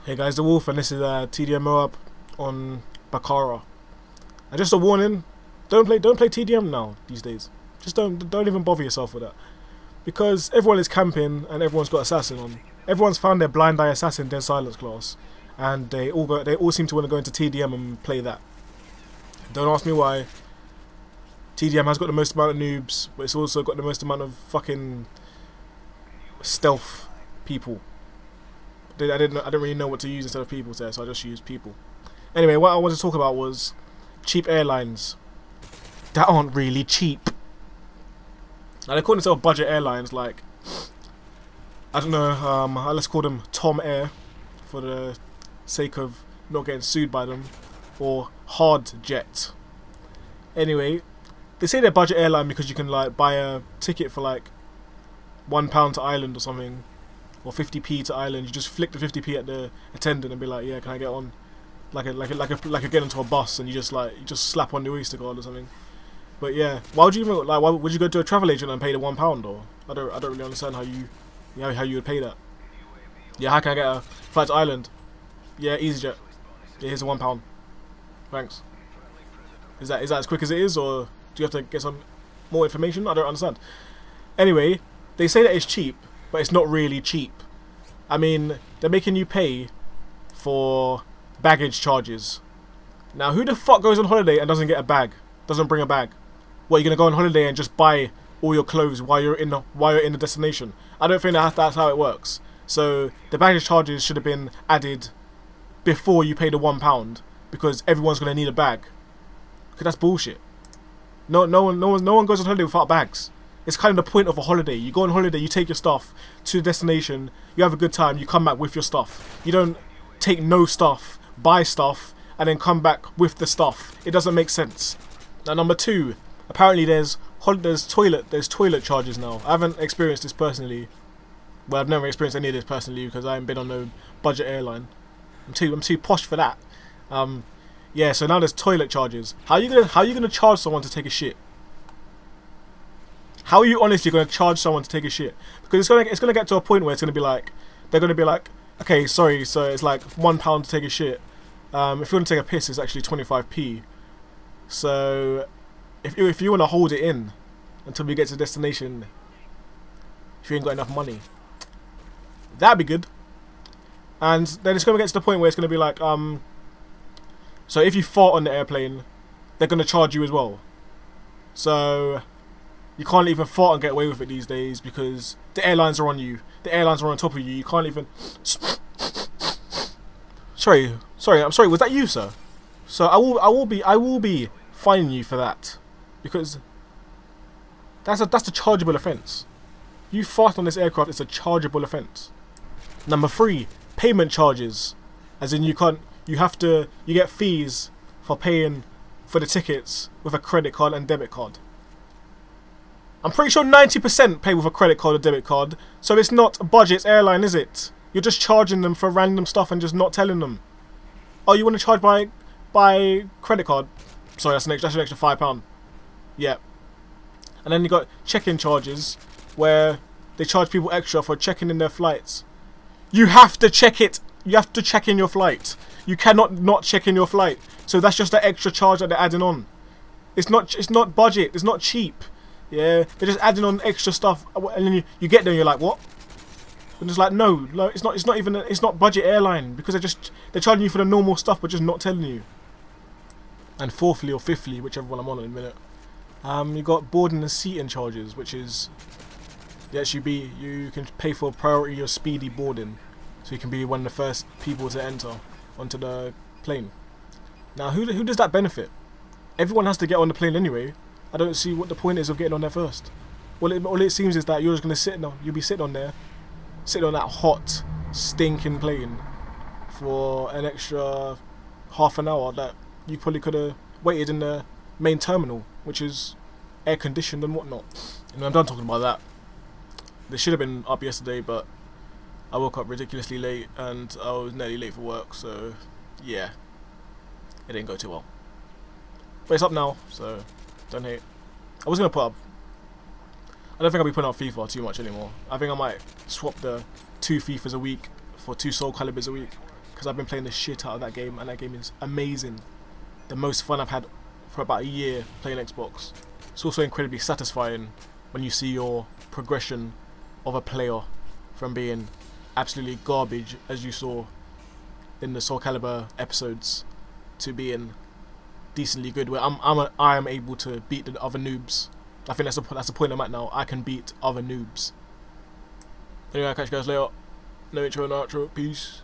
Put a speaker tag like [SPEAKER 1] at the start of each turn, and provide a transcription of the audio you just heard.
[SPEAKER 1] Hey guys, the Wolf, and this is TDM M.O.A.B on Bakaara. And just a warning: don't play TDM now these days. Just don't even bother yourself with that, because everyone is camping and everyone's got assassin on. Everyone's found their blind eye assassin dead silence class, and they all seem to want to go into TDM and play that. Don't ask me why. TDM has got the most amount of noobs, but it's also got the most amount of fucking stealth people. I didn't really know what to use instead of people there, so I just used people. Anyway, what I wanted to talk about was cheap airlines that aren't really cheap. Now they call themselves budget airlines, like, I don't know, let's call them Tom Air for the sake of not getting sued by them, or Hard Jet. Anyway, they say they're budget airline because you can like buy a ticket for like £1 to Ireland or something, or 50p to Ireland. You just flick the 50p at the attendant and be like, yeah, can I get on? Like a get onto a bus, and you just slap on the Oyster card or something. But yeah, why would you even why would you go to a travel agent and pay the £1? Or I don't really understand how you would pay that. Yeah, how can I get a flight to Ireland? Yeah, EasyJet. Yeah, here's a £1. Thanks. Is that as quick as it is, or do you have to get some more information? I don't understand. Anyway, they say that it's cheap, but it's not really cheap. I mean, they're making you pay for baggage charges. Now, who the fuck goes on holiday and doesn't get a bag? Doesn't bring a bag? What, you're gonna go on holiday and just buy all your clothes while you're in the destination? I don't think that's how it works. So the baggage charges should have been added before you pay the £1, because everyone's gonna need a bag. Because that's bullshit. No one goes on holiday without bags. It's kind of the point of a holiday. You go on holiday, you take your stuff to the destination, you have a good time, you come back with your stuff. You don't take no stuff, buy stuff, and then come back with the stuff. It doesn't make sense. Now, number two, apparently there's toilet charges now. I haven't experienced this personally. Well, I've never experienced any of this personally because I haven't been on no budget airline. I'm too posh for that. Yeah, so now there's toilet charges. How are you gonna charge someone to take a shit? How are you honestly going to charge someone to take a shit? Because it's gonna get to a point where it's gonna be like, they're gonna be like, okay, sorry, so it's like £1 to take a shit. If you want to take a piss, it's actually 25p. So if you want to hold it in until we get to the destination, if you ain't got enough money, that'd be good. And then it's gonna get to the point where it's gonna be like, so if you fart on the airplane, they're gonna charge you as well. So you can't even fart and get away with it these days because the airlines are on you. The airlines are on top of you. You can't even. Sorry. I'm sorry. Was that you, sir? So I will be fining you for that, because that's a chargeable offence. You fart on this aircraft, it's a chargeable offence. Number three, payment charges, as in you get fees for paying for the tickets with a credit card and debit card. I'm pretty sure 90% pay with a credit card or debit card, so it's not a budget airline, is it? You're just charging them for random stuff and just not telling them. Oh, you want to charge by credit card? Sorry, that's an extra £5. Yeah. And then you got check-in charges, where they charge people extra for checking in their flights. You have to check it. You have to check in your flight. You cannot not check in your flight. So that's just the extra charge that they're adding on. It's not budget. It's not cheap. Yeah, they're just adding on extra stuff, and then you get there and you're like, what? And it's like, no, it's not budget airline, because they're charging you for the normal stuff but just not telling you. And fourthly or fifthly, whichever one I'm on in a minute, you got boarding and seating charges, which is you can pay for priority or speedy boarding, so you can be one of the first people to enter onto the plane. Now, who does that benefit? Everyone has to get on the plane anyway. I don't see what the point is of getting on there first. All it seems is that you're just gonna you'll be sitting on there, sitting on that hot, stinking plane for an extra half an hour that you probably could have waited in the main terminal, which is air conditioned and whatnot. And I'm done talking about that. They should have been up yesterday, but I woke up ridiculously late and I was nearly late for work, so yeah, it didn't go too well. But it's up now, so don't hate. I was going to put up, I don't think I'll be putting up FIFA too much anymore. I think I might swap the 2 FIFAs a week for 2 Soul Calibers a week, because I've been playing the shit out of that game, and that game is amazing. The most fun I've had for about a year playing Xbox. It's also incredibly satisfying when you see your progression of a player from being absolutely garbage, as you saw in the Soul Calibur episodes, to being decently good, where I am able to beat the other noobs. I think that's the point I'm at now. I can beat other noobs. Anyway, I'll catch you guys later. No intro, no outro. Peace.